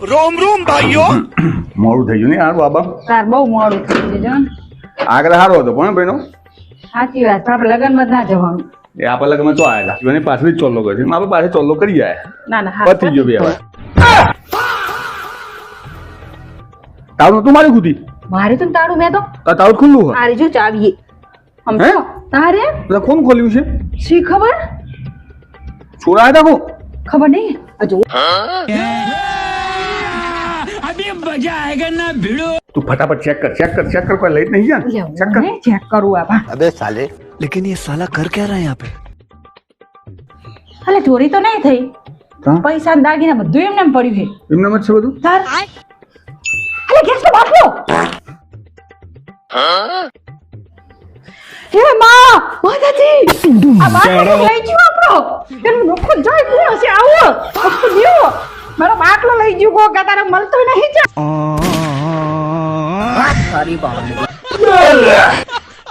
रोम रोम भाइयों મોડું થઈ ગયું ને યાર બાબા તાર બહુ મોડું થઈ ગયું છે આગળ સારો હતો પણ ભાઈનો સાચી વાત પણ આપણે લગનમાં જ ના જવાનું એ આપણે લગમાં તો આયેલા એને પાછળ જ ચોલ્લો કર્યો આપણે પાસે ચોલ્લો કરી જાય ના ના હા પતી ગયો બે હવે તારું તું મારી ખુદી મારે તો તાળું મેં તો તારું ખુલ્લું હોય તારી જો ચાવીએ હે? સમજો તારે એટલે કોણ ખોલ્યું છે શી ખબર છોડાયા તા કોણ ખબર નહીં હજુ अभी मजा आएगा ना भिड़ो તું ફટાફટ ચેક કર કોઈ લઈ જ નહીં જાય ચેક કર ચેક કરું આબા अबे साले लेकिन ये साला कर क्या रहा है यहाँ पे અલે ચોરી તો નહીં થઈ હા? પૈસા ને દાગીના બધું એમને એમ પડ્યું છે એમનામ જ છે બધું તાર અલે ગેસ તો બાટલો હે માં માતાજી આ બાટલો લઈ ગયો આપણો એનું નોખો જાય પૂરો છે આવો ફક્ત જીવો મારો બાટલો લઈ ગયો ગોગા તારે મળતો નહીં જા सारी बात